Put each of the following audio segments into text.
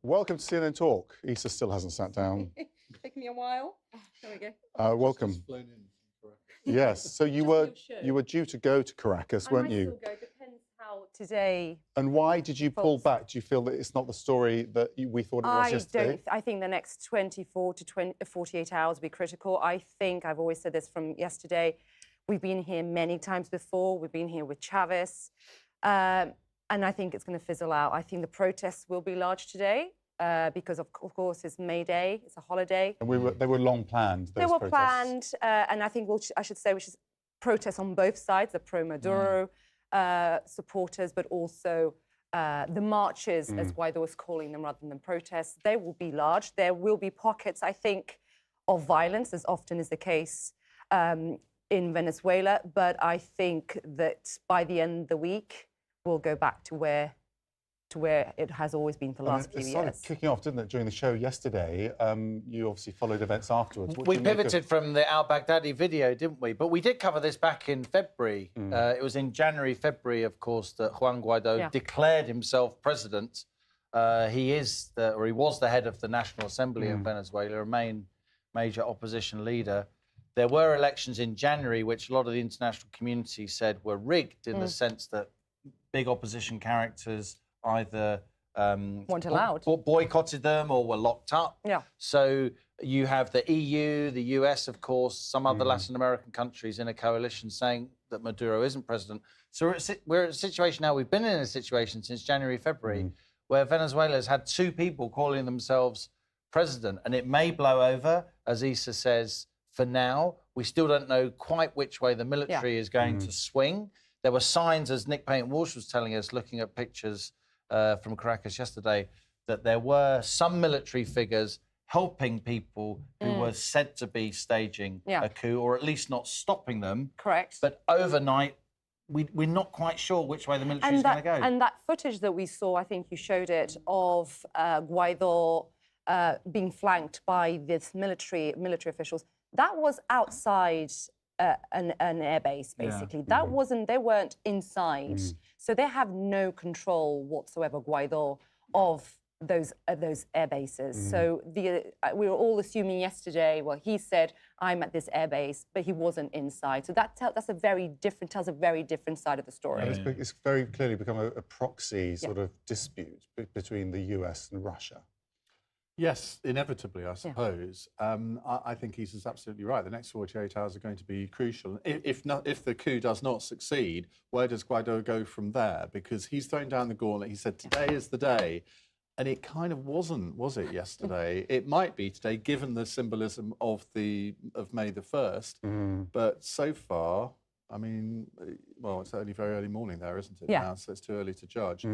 Welcome to CNN Talk. Issa still hasn't sat down. Taking me a while. There we go. Welcome. Yes. So you were due to go to Caracas, weren't you? I might still go. Depends how today. And why did you pull back? Do you feel that it's not the story that we thought it was yesterday? I think the next 24 to 48 hours will be critical. I think I've always said this from yesterday. We've been here many times before. We've been here with Chavez. And I think it's going to fizzle out. I think the protests will be large today because, of course, it's May Day. It's a holiday. And they were long planned, those protests. They were protests. planned. And I think I should say we should protest on both sides, the pro-Maduro supporters, but also the marches, as Guaido was calling them, rather than protests. They will be large. There will be pockets, I think, of violence, as often is the case in Venezuela. But I think that by the end of the week, we'll go back to where it has always been for the last few years. It started kicking off, didn't it, during the show yesterday? You obviously followed events afterwards. We pivoted from the al-Baghdadi video, didn't we? But we did cover this back in February. It was in January, February, of course, that Juan Guaido declared himself president. He was the head of the National Assembly in Venezuela, a major opposition leader. There were elections in January, which a lot of the international community said were rigged in the sense that big opposition characters either weren't allowed, boycotted them, or were locked up. Yeah. So you have the EU, the US, of course, some other Latin American countries in a coalition saying that Maduro isn't president. So we're at a situation now. We've been in a situation since January, February, where Venezuela has had two people calling themselves president, and it may blow over, as Issa says. For now, we still don't know quite which way the military is going to swing. There were signs, as Nick Paint-Walsh was telling us, looking at pictures from Caracas yesterday, that there were some military figures helping people who were said to be staging a coup, or at least not stopping them. Correct. But overnight, we're not quite sure which way the military is going to go. And that footage that we saw, I think you showed it, of Guaido being flanked by this military officials, that was outside an airbase, basically. That wasn't, they weren't inside. So they have no control whatsoever, Guaido, of those air bases. So we were all assuming yesterday, well, he said, I'm at this airbase, but he wasn't inside. So tells a very different side of the story. It's very clearly become a proxy sort of dispute between the US and Russia. Yes, inevitably, I suppose. I think he's absolutely right. The next 48 hours are going to be crucial. If the coup does not succeed, where does Guaido go from there? Because he's thrown down the gauntlet. He said, today is the day. And it kind of wasn't, was it, yesterday? It might be today, given the symbolism of May the 1st. But so far, I mean, well, it's very early morning there, isn't it? Now, so it's too early to judge.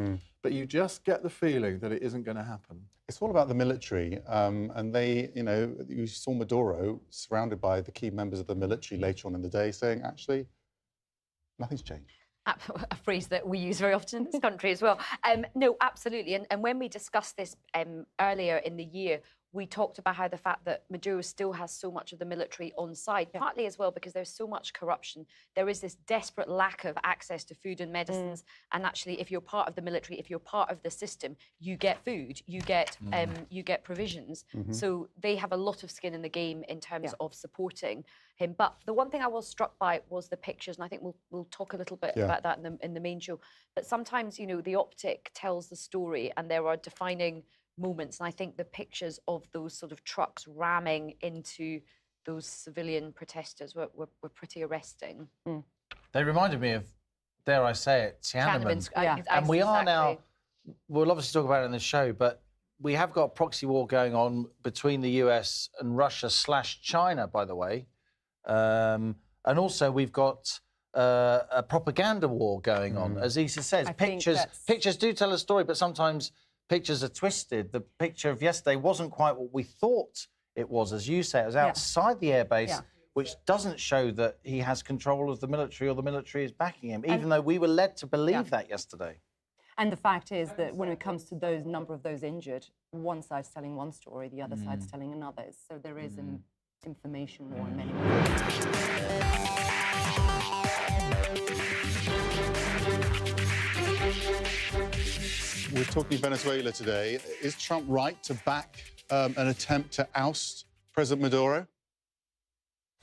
But you just get the feeling that it isn't going to happen. It's all about the military, and they, you saw Maduro surrounded by the key members of the military later on in the day saying, actually, nothing's changed. A phrase that we use very often in this country as well. No, absolutely. And when we discussed this earlier in the year, we talked about how the fact that Maduro still has so much of the military on side, partly as well because there's so much corruption. There is this desperate lack of access to food and medicines. And actually, if you're part of the military, if you're part of the system, you get food, you get provisions. So they have a lot of skin in the game in terms of supporting him. But the one thing I was struck by was the pictures, and I think we'll talk a little bit about that in the main show. But sometimes, the optic tells the story, and there are defining moments, and I think the pictures of those sort of trucks ramming into those civilian protesters were pretty arresting. They reminded me of, dare I say it, Tiananmen. And we are now, we'll obviously talk about it in the show, but we have got a proxy war going on between the US and Russia/China, by the way. And also we've got a propaganda war going on, as Issa says. Pictures do tell a story, but sometimes pictures are twisted. The picture of yesterday wasn't quite what we thought it was, as you say. It was outside the airbase, which doesn't show that he has control of the military or the military is backing him, even though we were led to believe that yesterday. And the fact is that when it comes to those number of those injured, one side's telling one story, the other side's telling another. So there is an information war in many ways. We're talking Venezuela today. Is Trump right to back an attempt to oust President Maduro?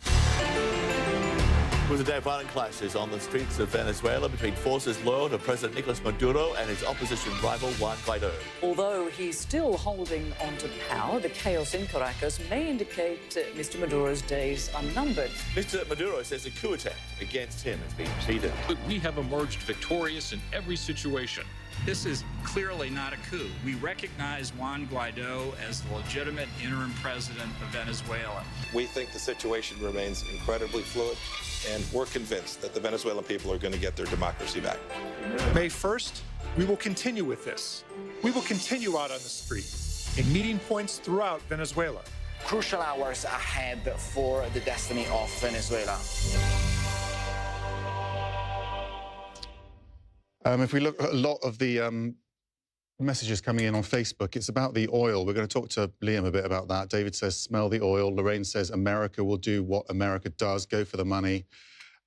It was a day of violent clashes on the streets of Venezuela between forces loyal to President Nicolas Maduro and his opposition rival Juan Guaido. Although he's still holding on to power, the chaos in Caracas may indicate Mr. Maduro's days are numbered. Mr. Maduro says a coup attempt against him has been pleaded. We have emerged victorious in every situation. This is clearly not a coup. We recognize Juan Guaido as the legitimate interim president of Venezuela. We think the situation remains incredibly fluid, and we're convinced that the Venezuelan people are going to get their democracy back. May 1st, we will continue with this. We will continue out on the street, in meeting points throughout Venezuela. Crucial hours ahead for the destiny of Venezuela. If we look at a lot of the messages coming in on Facebook, it's about the oil. We're going to talk to Liam a bit about that. David says, smell the oil. Lorraine says, America will do what America does, go for the money.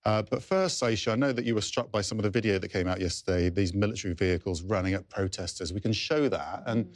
But first, Aisha, I know that you were struck by some of the video that came out yesterday, these military vehicles running at protesters. We can show that. And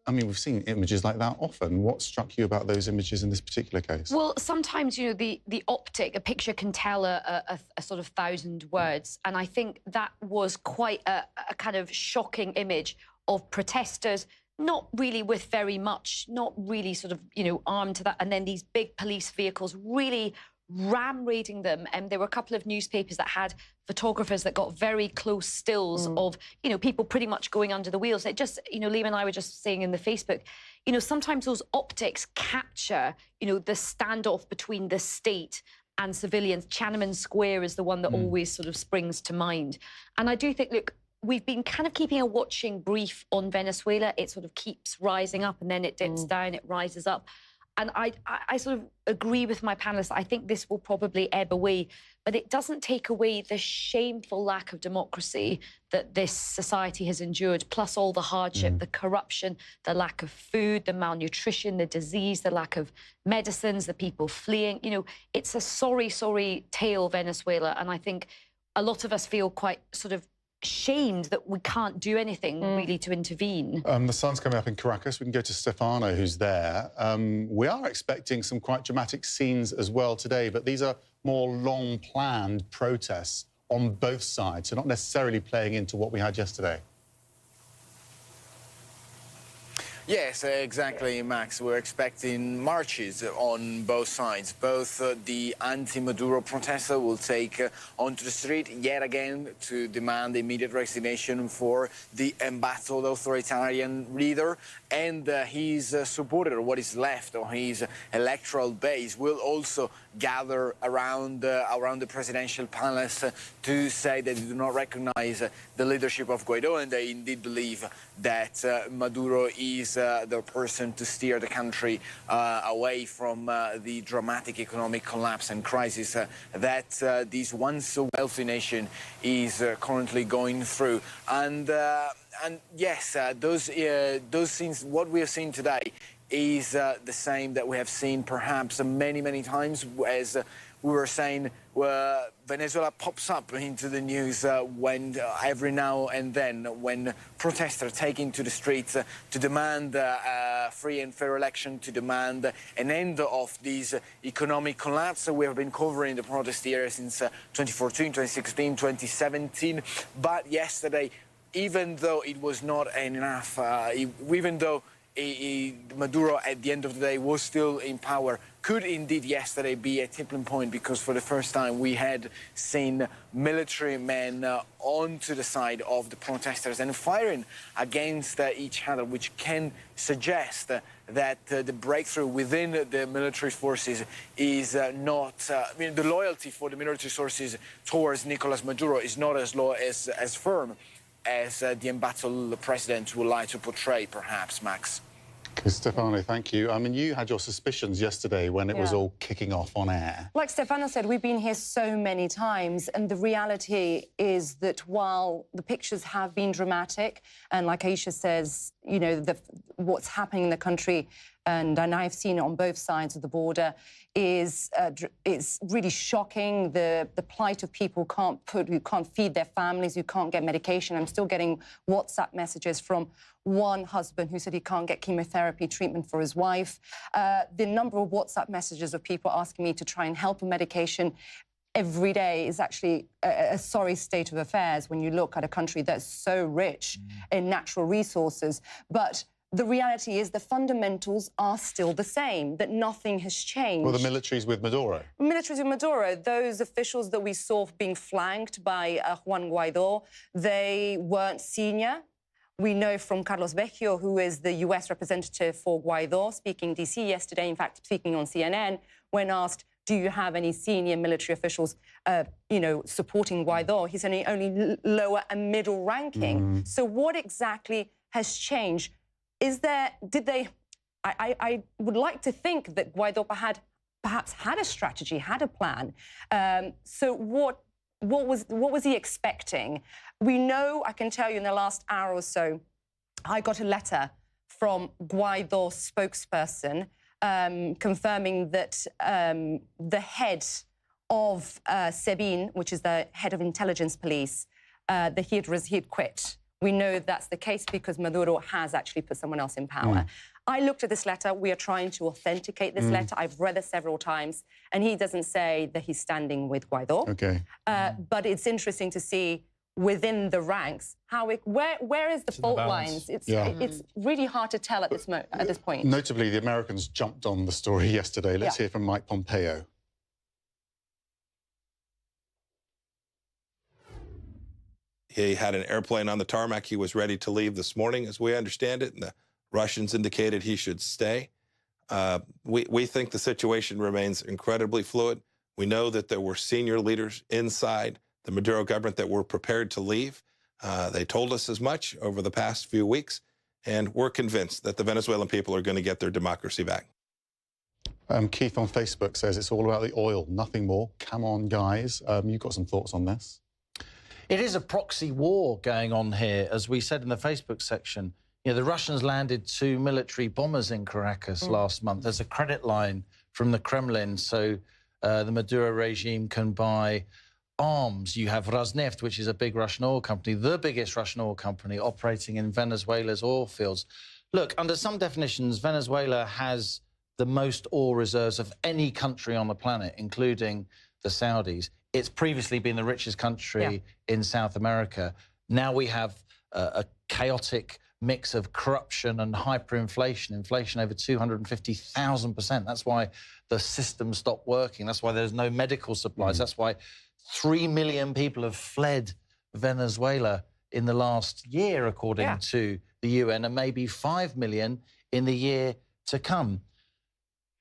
I mean, we've seen images like that often. What struck you about those images in this particular case? Well, sometimes, you know, the optic, a picture can tell a sort of 1,000 words. And I think that was quite a kind of shocking image of protesters, not really with very much, not really sort of, you know, armed to that. And then these big police vehicles really ram-raiding them. And there were a couple of newspapers that had photographers that got very close stills of, you know, people pretty much going under the wheels. It just, you know, Liam and I were just saying in the Facebook, you know, sometimes those optics capture, you know, the standoff between the state and civilians. Tiananmen Square is the one that always sort of springs to mind. And I do think, look, we've been kind of keeping a watching brief on Venezuela. It sort of keeps rising up and then it dips down, it rises up. And I sort of agree with my panelists. I think this will probably ebb away, but it doesn't take away the shameful lack of democracy that this society has endured, plus all the hardship, the corruption, the lack of food, the malnutrition, the disease, the lack of medicines, the people fleeing. You know, it's a sorry, sorry tale, Venezuela. And I think a lot of us feel quite sort of shamed that we can't do anything really to intervene. The sun's coming up in Caracas. We can go to Stefano, who's there. We are expecting some quite dramatic scenes as well today, but these are more long-planned protests on both sides, so not necessarily playing into what we had yesterday. Yes, exactly, Max. We're expecting marches on both sides. Both the anti-Maduro protester will take onto the street yet again to demand immediate resignation for the embattled authoritarian leader, and his supporter, or what is left of his electoral base, will also gather around the presidential palace to say that they do not recognize the leadership of Guaido, and they indeed believe that Maduro is the person to steer the country away from the dramatic economic collapse and crisis that this once so wealthy nation is currently going through. And yes, those scenes, what we have seen today, is the same that we have seen perhaps many, many times. As we were saying, Venezuela pops up into the news when every now and then when protesters take into the streets to demand a free and fair election, to demand an end of this economic collapse. We have been covering the protest here since 2014, 2016, 2017. But yesterday, even though it was not enough, even though Maduro, at the end of the day, was still in power, could indeed yesterday be a tipping point, because for the first time we had seen military men onto the side of the protesters and firing against each other, which can suggest that the breakthrough within the military forces is not, I mean, the loyalty for the military forces towards Nicolas Maduro is not as firm as the embattled president would like to portray, perhaps, Max. Stefano, thank you. I mean, you had your suspicions yesterday when it was all kicking off on air. Like Stefano said, we've been here so many times, and the reality is that while the pictures have been dramatic, and like Aisha says, you know, what's happening in the country, and I've seen it on both sides of the border, is it's really shocking. The plight of people who can't feed their families, who can't get medication. I'm still getting WhatsApp messages from one husband who said he can't get chemotherapy treatment for his wife. The number of WhatsApp messages of people asking me to try and help with medication every day is actually a sorry state of affairs when you look at a country that's so rich in natural resources. But the reality is the fundamentals are still the same, that nothing has changed. Well, the military's with Maduro. Military's with Maduro. Those officials that we saw being flanked by Juan Guaido, they weren't senior. We know from Carlos Vecchio, who is the US representative for Guaido, speaking in DC yesterday, in fact, speaking on CNN, when asked, do you have any senior military officials, supporting Guaido? He said only lower and middle ranking. So what exactly has changed? I would like to think that Guaido perhaps had a strategy, had a plan. So what was he expecting? We know, I can tell you in the last hour or so, I got a letter from Guaido's spokesperson confirming that the head of SEBIN, which is the head of intelligence police, that he had quit. We know that's the case because Maduro has actually put someone else in power. I looked at this letter. We are trying to authenticate this letter. I've read it several times, and he doesn't say that he's standing with Guaido. Okay. But it's interesting to see within the ranks where is the fault lines? It's really hard to tell at this point. Notably, the Americans jumped on the story yesterday. Let's hear from Mike Pompeo. He had an airplane on the tarmac. He was ready to leave this morning, as we understand it, and the Russians indicated he should stay. We think the situation remains incredibly fluid. We know that there were senior leaders inside the Maduro government that were prepared to leave. They told us as much over the past few weeks, and we're convinced that the Venezuelan people are going to get their democracy back. Keith on Facebook says it's all about the oil, nothing more. Come on, guys. You've got some thoughts on this? It is a proxy war going on here, as we said in the Facebook section. You know, the Russians landed 2 military bombers in Caracas last month. There's a credit line from the Kremlin, so the Maduro regime can buy arms. You have Rosneft, which is a big Russian oil company, the biggest Russian oil company operating in Venezuela's oil fields. Look, under some definitions, Venezuela has the most oil reserves of any country on the planet, including the Saudis. It's previously been the richest country in South America. Now we have a chaotic mix of corruption and hyperinflation, inflation over 250,000%. That's why the system stopped working. That's why there's no medical supplies. That's why 3 million people have fled Venezuela in the last year, according to the UN, and maybe 5 million in the year to come.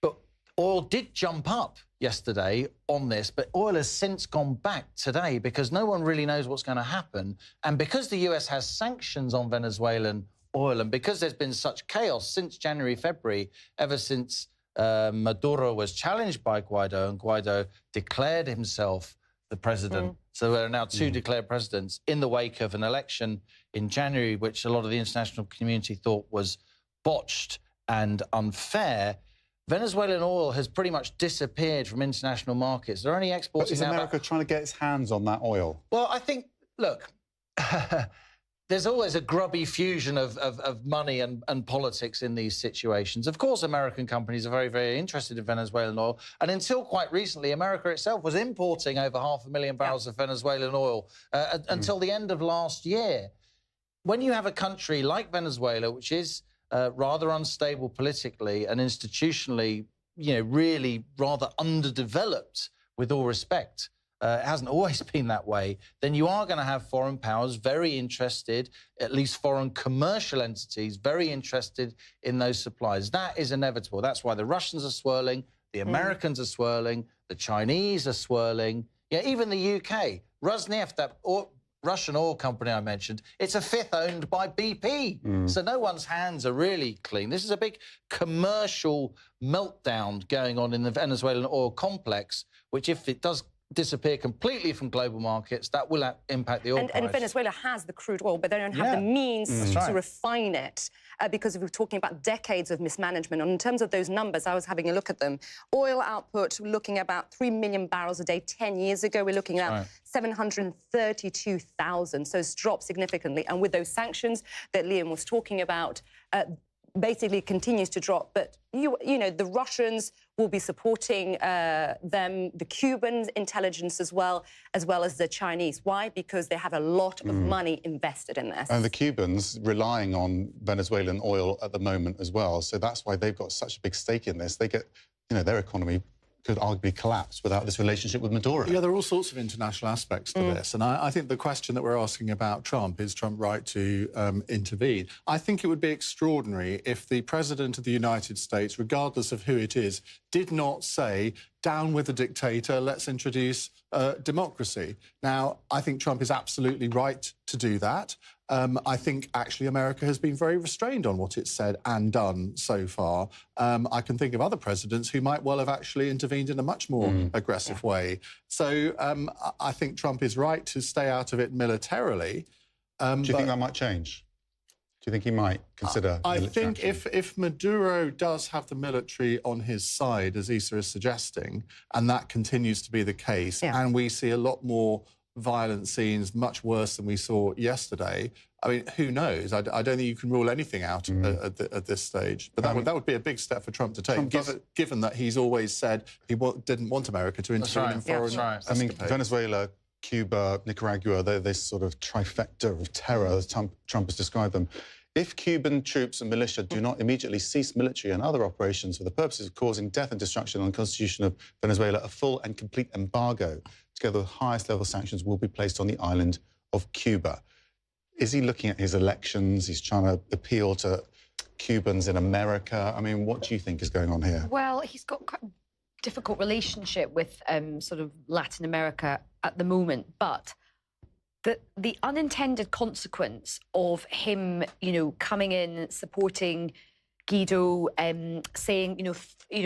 But oil did jump up yesterday on this, but oil has since gone back today because no one really knows what's going to happen. And because the US has sanctions on Venezuelan oil, and because there's been such chaos since January, February, ever since Maduro was challenged by Guaido and Guaido declared himself the president. So there are now 2 declared presidents in the wake of an election in January, which a lot of the international community thought was botched and unfair. Venezuelan oil has pretty much disappeared from international markets. There are only exports. But is America trying to get its hands on that oil? Well, I think, look, there's always a grubby fusion of money and politics in these situations. Of course, American companies are very, very interested in Venezuelan oil. And until quite recently, America itself was importing over 500,000 barrels of Venezuelan oil until the end of last year. When you have a country like Venezuela, which is rather unstable politically and institutionally, you know, really rather underdeveloped, with all respect, it hasn't always been that way, then you are going to have foreign powers very interested, at least foreign commercial entities, very interested in those supplies. That is inevitable. That's why the Russians are swirling, the Americans are swirling, the Chinese are swirling, yeah, even the UK. Rosneft, that Russian oil company I mentioned, it's a fifth owned by BP. So no one's hands are really clean. This is a big commercial meltdown going on in the Venezuelan oil complex, which if it does disappear completely from global markets, that will impact the oil price. And Venezuela has the crude oil, but they don't have the means to refine it because we're talking about decades of mismanagement. And in terms of those numbers, I was having a look at them. Oil output, looking at about 3 million barrels a day 10 years ago. We're looking at 732,000. So it's dropped significantly. And with those sanctions that Liam was talking about, basically continues to drop. But, you know, the Russians will be supporting them, the Cubans, intelligence as well as the Chinese. Why? Because they have a lot of money invested in this. And the Cubans relying on Venezuelan oil at the moment as well. So that's why they've got such a big stake in this. They get, you know, their economy could arguably collapse without this relationship with Maduro. Yeah, there are all sorts of international aspects to this. And I think the question that we're asking about Trump, is Trump right to intervene? I think it would be extraordinary if the President of the United States, regardless of who it is, did not say, down with the dictator, let's introduce democracy. Now, I think Trump is absolutely right to do that. I think, actually, America has been very restrained on what it's said and done so far. I can think of other presidents who might well have actually intervened in a much more aggressive way. So I think Trump is right to stay out of it militarily. Do you think that might change? Do you think he might consider I military think action? if Maduro does have the military on his side, as Issa is suggesting, and that continues to be the case, and we see a lot more violent scenes, much worse than we saw yesterday, I mean, who knows? I don't think you can rule anything out at this stage. But that would be a big step for Trump to take, given that he's always said he didn't want America to intervene in foreign I mean, Venezuela, Cuba, Nicaragua, they're this sort of trifecta of terror, as Trump has described them. If Cuban troops and militia do not immediately cease military and other operations for the purposes of causing death and destruction on the Constitution of Venezuela, a full and complete embargo, together with highest level sanctions, will be placed on the island of Cuba. Is he looking at his elections? He's trying to appeal to Cubans in America. I mean, what do you think is going on here? Well, he's got quite a difficult relationship with sort of Latin America at the moment, but the unintended consequence of him, you know, coming in, supporting Guaido, saying,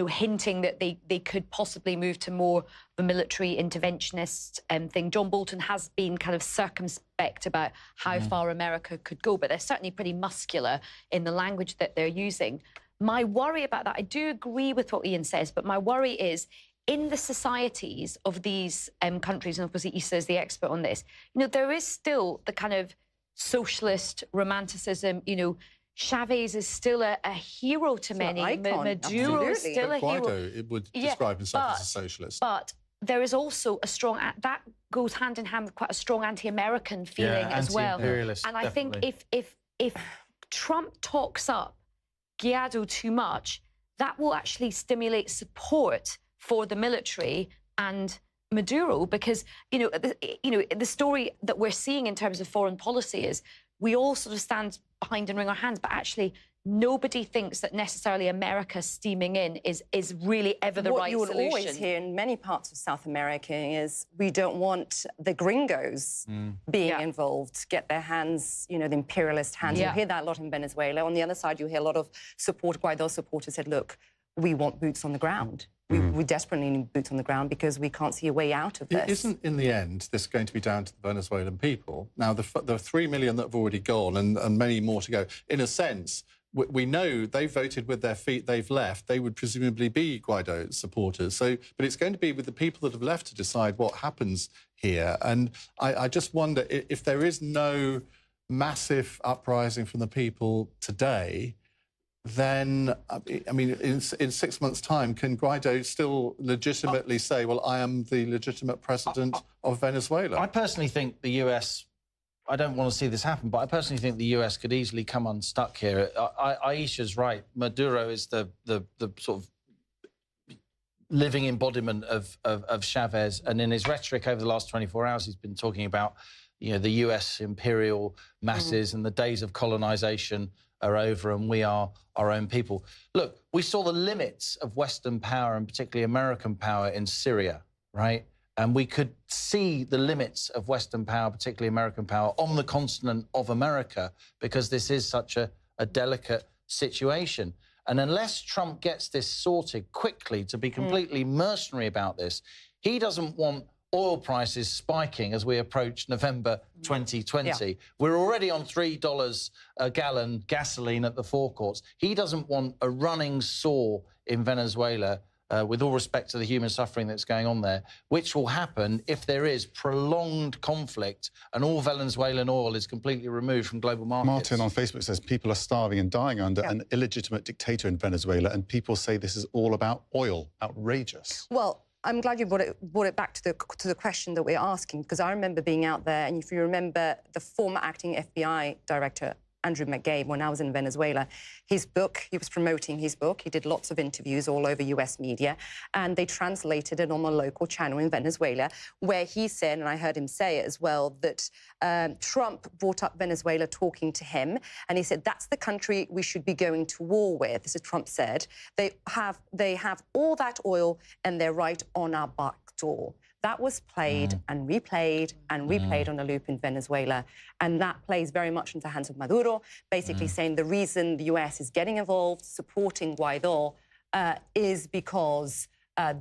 hinting that they could possibly move to more of a military interventionist thing. John Bolton has been kind of circumspect about how far America could go, but they're certainly pretty muscular in the language that they're using. My worry about that, I do agree with what Ian says, but my worry is in the societies of these countries, and obviously Issa is the expert on this, there is still the kind of socialist romanticism, Chavez is still a hero to many. Maduro is still a hero. It would describe himself as a socialist. But there is also a strong... That goes hand in hand with quite a strong anti-American feeling as well. And I think if Trump talks up Guaido too much, that will actually stimulate support for the military and Maduro, because the story that we're seeing in terms of foreign policy is we all sort of stand behind and wring our hands, but actually nobody thinks that necessarily America steaming in is really ever the right solution. What you will always hear in many parts of South America is we don't want the gringos being involved, get their hands, the imperialist hands. You hear that a lot in Venezuela. On the other side, you hear a lot of Guaido supporters said, look, we want boots on the ground. We desperately need boots on the ground because we can't see a way out of this. Isn't, in the end, this going to be down to the Venezuelan people? Now, the 3 million that have already gone and many more to go, in a sense, we know they voted with their feet, they've left. They would presumably be Guaido supporters. But it's going to be with the people that have left to decide what happens here. And I just wonder if there is no massive uprising from the people today, then, I mean, in 6 months' time, can Guaido still legitimately say, well, I am the legitimate president of Venezuela? I personally think the US, I don't want to see this happen, but I personally think the US could easily come unstuck here. Aisha's right. Maduro is the sort of living embodiment of Chavez. And in his rhetoric over the last 24 hours, he's been talking about, the US imperial masses and the days of colonization are over and we are our own people. Look, we saw the limits of Western power and particularly American power in Syria, right? And we could see the limits of Western power, particularly American power, on the continent of America because this is such a delicate situation. And unless Trump gets this sorted quickly to be completely mercenary about this, he doesn't want oil prices spiking as we approach November 2020. We're already on $3 a gallon gasoline at the forecourts. He doesn't want a running sore in Venezuela, with all respect to the human suffering that's going on there, which will happen if there is prolonged conflict and all Venezuelan oil is completely removed from global markets. Martin on Facebook says people are starving and dying under an illegitimate dictator in Venezuela, and people say this is all about oil. Outrageous. Well, I'm glad you brought it back to the question that we're asking, because I remember being out there, and if you remember the former acting FBI director, Andrew McCabe, when I was in Venezuela, his book, he was promoting his book. He did lots of interviews all over US media, and they translated it on a local channel in Venezuela, where he said, and I heard him say it as well, that Trump brought up Venezuela talking to him, and he said, that's the country we should be going to war with. This is Trump said. They have all that oil, and they're right on our back door. That was played and replayed and replayed on a loop in Venezuela. And that plays very much into the hands of Maduro, basically saying the reason the US is getting involved, supporting Guaido, is because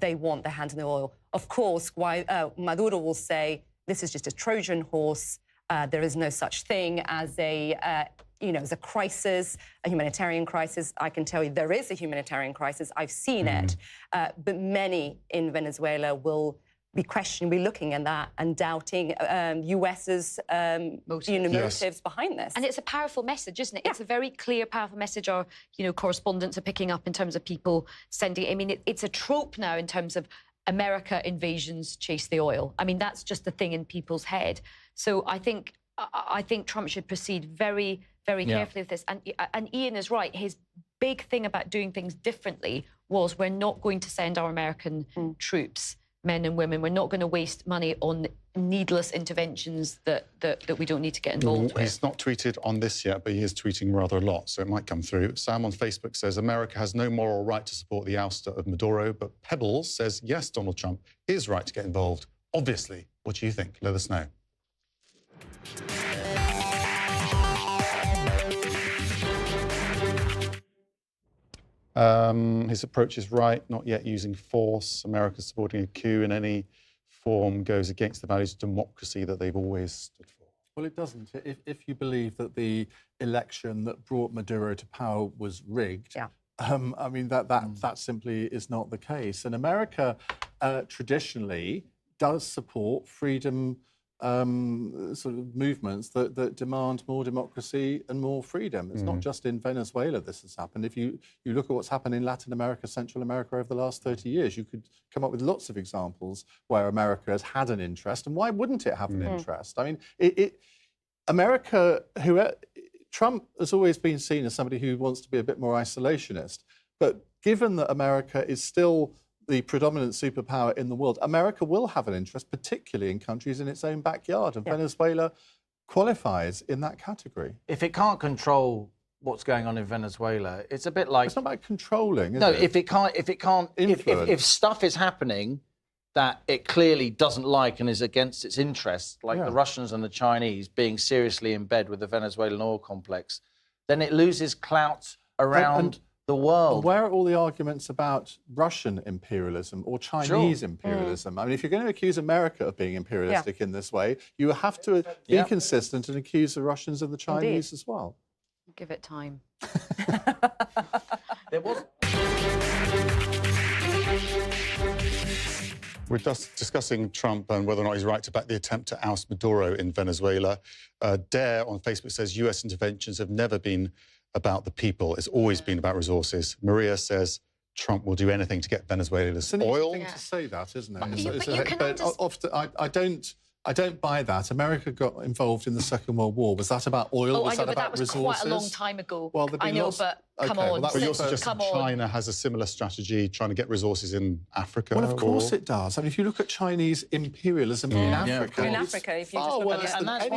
they want their hands in the oil. Of course, Maduro will say, this is just a Trojan horse. There is no such thing as as a crisis, a humanitarian crisis. I can tell you there is a humanitarian crisis. I've seen it. But many in Venezuela will be looking at that and doubting US's motives behind this. And it's a powerful message, isn't it? It's a very clear, powerful message our correspondents are picking up in terms of people sending. I mean, it's a trope now in terms of America invasions chase the oil. I mean, that's just the thing in people's head. So I think Trump should proceed very, very carefully with this. And Ian is right. His big thing about doing things differently was we're not going to send our American troops, men and women. We're not going to waste money on needless interventions that we don't need to get involved with. He's not tweeted on this yet, but he is tweeting rather a lot, so it might come through. Sam on Facebook says, America has no moral right to support the ouster of Maduro, but Pebbles says, yes, Donald Trump is right to get involved. Obviously. What do you think? Let us know. His approach is right, not yet using force. America supporting a coup in any form goes against the values of democracy that they've always stood for. Well, it doesn't. If you believe that the election that brought Maduro to power was rigged, I mean, that simply is not the case. And America traditionally does support freedom sort of movements that demand more democracy and more freedom. It's not just in Venezuela this has happened. If you look at what's happened in Latin America, Central America over the last 30 years, you could come up with lots of examples where America has had an interest. And why wouldn't it have an interest? I mean, America, Trump has always been seen as somebody who wants to be a bit more isolationist. But given that America is still the predominant superpower in the world, America will have an interest, particularly in countries in its own backyard, and Venezuela qualifies in that category. If it can't control what's going on in Venezuela, it's a bit like... It's not about controlling, is it? If stuff is happening that it clearly doesn't like and is against its interests, like the Russians and the Chinese being seriously in bed with the Venezuelan oil complex, then it loses clout around the world. Where are all the arguments about Russian imperialism or Chinese imperialism? I mean, if you're going to accuse America of being imperialistic in this way, you have to be consistent and accuse the Russians and the Chinese as well. Give it time. We're just discussing Trump and whether or not he's right to back the attempt to oust Maduro in Venezuela. Dare on Facebook says US interventions have never been about the people. It's always been about resources. Maria says Trump will do anything to get Venezuela's oil. It's an interesting thing to say that, isn't it? Often, I don't buy that. America got involved in the Second World War. Was that about oil? Was that about resources? That was quite a long time ago. Well, I know, but come on. But you also just China has a similar strategy, trying to get resources in Africa. Well, of course it does. I mean, if you look at Chinese imperialism in Africa, if you just look at and that's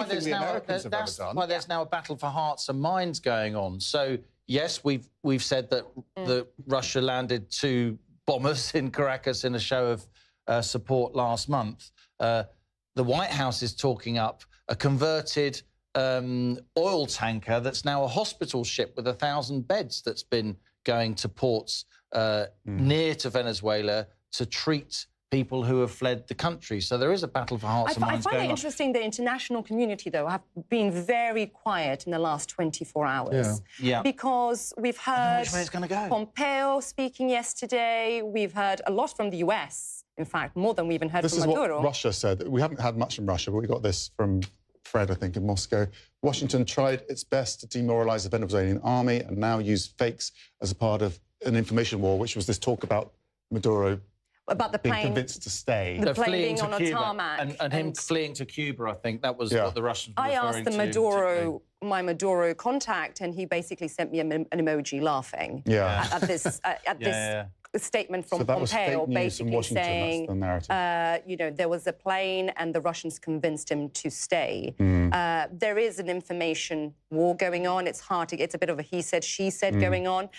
why there's now a battle for hearts and minds going on. So yes, we've said that Russia landed 2 bombers in Caracas in a show of support last month. The White House is talking up a converted oil tanker that's now a hospital ship with 1,000 beds that's been going to ports near to Venezuela to treat people who have fled the country. So there is a battle for hearts and minds I find going it on. interesting the international community, though, have been very quiet in the last 24 hours. Yeah. Because we've heard which way it's gonna go. Pompeo speaking yesterday. We've heard a lot from the US, in fact, more than we even heard This from is Maduro. what Russia said. We haven't had much from Russia, but we got this from Fred, I think, in Moscow. Washington tried its best to demoralize the Venezuelan army and now use fakes as a part of an information war, which was this talk about Maduro about the being plane, convinced to stay. the plane fleeing being to on a Cuba, tarmac. and him fleeing to Cuba, I think that was what the Russians were I referring asked the to Maduro, my Maduro contact, and he basically sent me an emoji laughing at this statement from So that was Pompeo, fake news from basically Washington, saying, that's the narrative. you know, there was a plane and the Russians convinced him to stay. There is an information war going on. It's hard to, it's a bit of a he said, she said going on,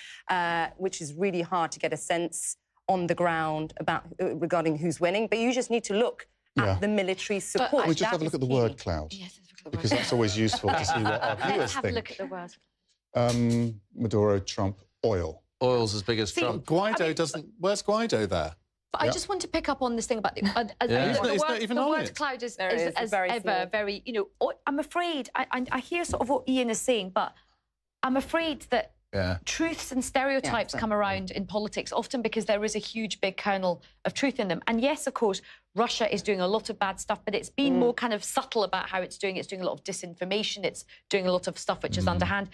which is really hard to get a sense on the ground about regarding who's winning. But you just need to look at the military support. Can we just have a look at the word cloud? Yes, let's look at the Because word. that's always useful to see what our viewers Let's have a think. look at the word. Maduro, Trump, oil. Oil's as big as See, Trump. Guaido doesn't... Where's Guaido there? But I just want to pick up on this thing about the, He's not even the on word it. cloud is is as very ever small. very, you know, I'm afraid, I hear sort of what Ian is saying, but I'm afraid that truths and stereotypes come around in politics, often because there is a huge, big kernel of truth in them. And yes, of course, Russia is doing a lot of bad stuff, but it's been more kind of subtle about how it's doing. It's doing a lot of disinformation. It's doing a lot of stuff which is underhand.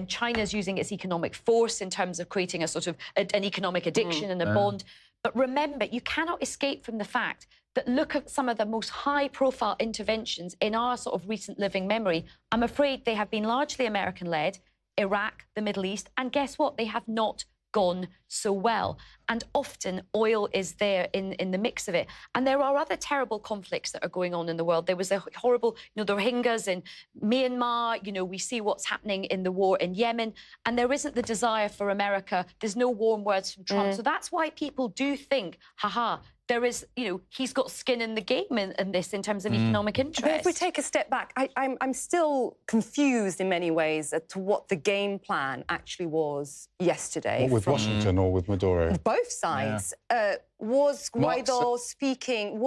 China's using its economic force in terms of creating a sort of an economic addiction and a bond. But remember, you cannot escape from the fact that look at some of the most high-profile interventions in our sort of recent living memory. I'm afraid they have been largely American-led, Iraq, the Middle East, and guess what? They have not gone so well. And often oil is there in the mix of it. And there are other terrible conflicts that are going on in the world. There was a horrible, you know, the Rohingyas in Myanmar. You know, we see what's happening in the war in Yemen. And there isn't the desire for America. There's no warm words from Trump. So that's why people do think, there is, you know, he's got skin in the game in this in terms of economic interest. But if we take a step back, I'm still confused in many ways as to what the game plan actually was yesterday. What, with Washington or with Maduro? Both sides. Was Guaido speaking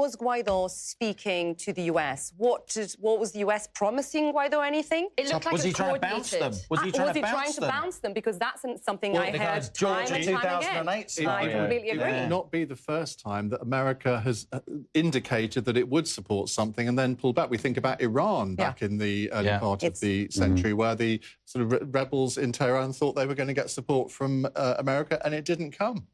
to the US? What was the US promising Guaido anything? It looked like was it he trying to bounce them? Was he trying to bounce them? Because that's something I heard time Georgia and time 2008 again. scenario. I completely agree. It would not be the first time that America has indicated that it would support something and then pulled back. We think about Iran back in the early part of the century, where the sort of rebels in Tehran thought they were going to get support from America, and it didn't come.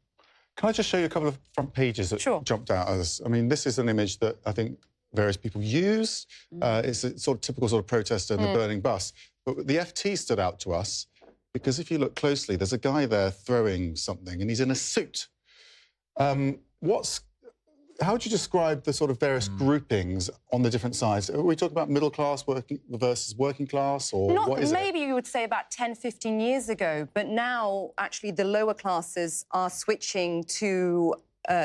Can I just show you a couple of front pages that jumped out at us? I mean, this is an image that I think various people use. It's a sort of typical sort of protester in the burning bus. But the FT stood out to us because if you look closely, there's a guy there throwing something and he's in a suit. How would you describe the sort of various groupings on the different sides? Are we talking about middle class versus working class, or what is it? Maybe you would say about 10, 15 years ago, but now actually the lower classes are switching to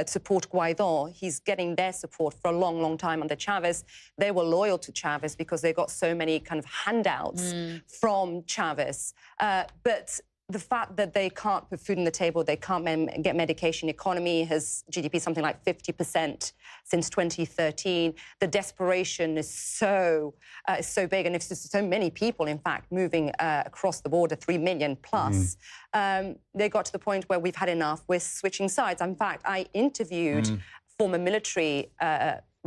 support Guaido. He's getting their support for a long, long time under Chavez. They were loyal to Chavez because they got so many kind of handouts from Chavez. But the fact that they can't put food on the table, they can't get medication, economy has GDP something like 50% since 2013. The desperation is so big, and it's just so many people, in fact, moving across the border, 3 million plus. They got to the point where we've had enough, we're switching sides. In fact, I interviewed former military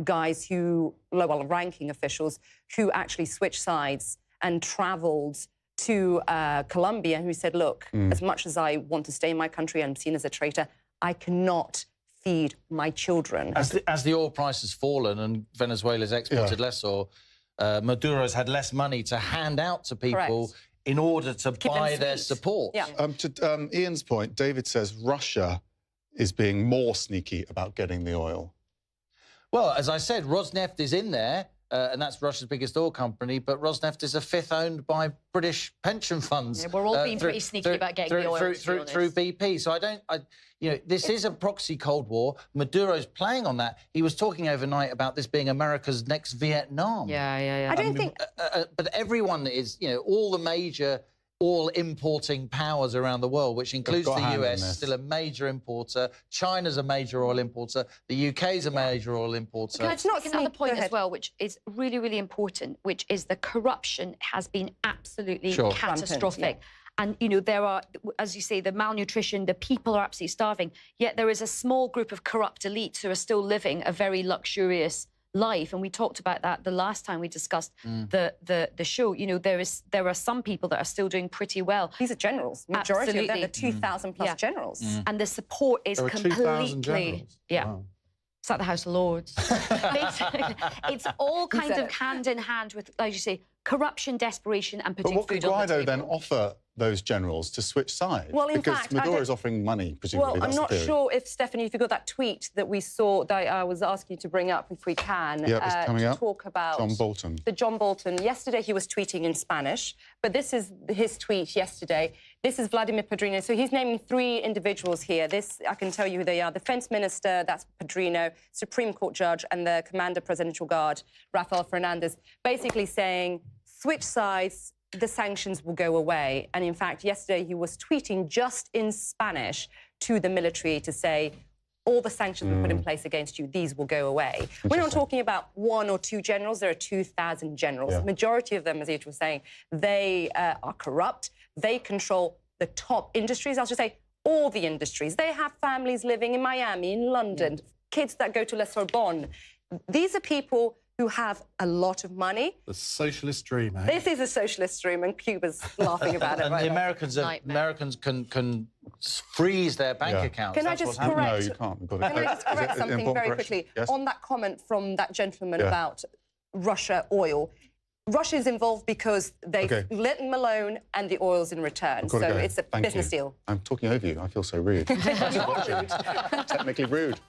guys lower-ranking officials who actually switched sides and travelled to Colombia, who said, look, as much as I want to stay in my country and I'm seen as a traitor, I cannot feed my children. As the oil price has fallen and Venezuela's exported less oil, Maduro's had less money to hand out to people in order to buy their support. To Ian's point, David says Russia is being more sneaky about getting the oil. Well, as I said, Rosneft is in there. And that's Russia's biggest oil company, but Rosneft is a fifth owned by British pension funds. Yeah, we're all being pretty sneaky about getting the oil, through BP. So you know, this is a proxy Cold War. Maduro's playing on that. He was talking overnight about this being America's next Vietnam. Yeah. I don't think... But everyone is, you know, all the major all importing powers around the world, which includes got a the hand in US, this. still a major importer. China's a major oil importer. The UK's a major oil importer. Can I just make another Go point ahead. as well, which is really, really important, which is the corruption has been absolutely Sure. catastrophic. Rampant, And, you know, there are, as you say, the malnutrition, the people are absolutely starving, yet there is a small group of corrupt elites who are still living a very luxurious life. And we talked about that the last time we discussed the show. You know, there are some people that are still doing pretty well. These are generals. Majority of them are Absolutely. 2,000 plus Yeah. generals. And the support is There are 2,000 completely... generals. Yeah. Wow. It's like the House of Lords. Basically, it's all kind said of it. hand in hand with, as you say, corruption, desperation, and But putting what could food on the Guaido table. then offer those generals to switch sides? Well, in because fact, I Maduro don't- is offering money, presumably. Well, I'm that's the not theory. sure if, Stephanie, if you got that tweet that we saw, that I was asking you to bring up, if we can, Yeah, it's coming to up. talk about... John Bolton. The John Bolton. Yesterday, he was tweeting in Spanish, but this is his tweet yesterday. This is Vladimir Padrino. So he's naming 3 individuals here. This, I can tell you who they are. Defense Minister, that's Padrino, Supreme Court Judge, and the Commander Presidential Guard, Rafael Fernandez, basically saying, switch sides, the sanctions will go away. And in fact, yesterday he was tweeting just in Spanish to the military to say, all the sanctions we put in place against you, these will go away. We're not talking about 1 or 2 generals. There are 2,000 generals. Yeah. The majority of them, as Age was saying, they are corrupt. They control the top industries. I'll just say all the industries. They have families living in Miami, in London, kids that go to La Sorbonne. These are people who have a lot of money. The socialist dream, eh? This is a socialist dream, and Cuba's laughing about it And right the now. Americans can freeze their bank Yeah. accounts. Can I That's just what's happening. correct? No, you can't. You've got Can I just correct something very quickly Yes? on that comment from that gentleman Yeah. about Russia oil? Russia is involved because they Okay. let them alone and the oil's in return. I've So got to go. it's a Thank business you. deal. I'm talking over you. I feel so rude. You are rude. Technically rude.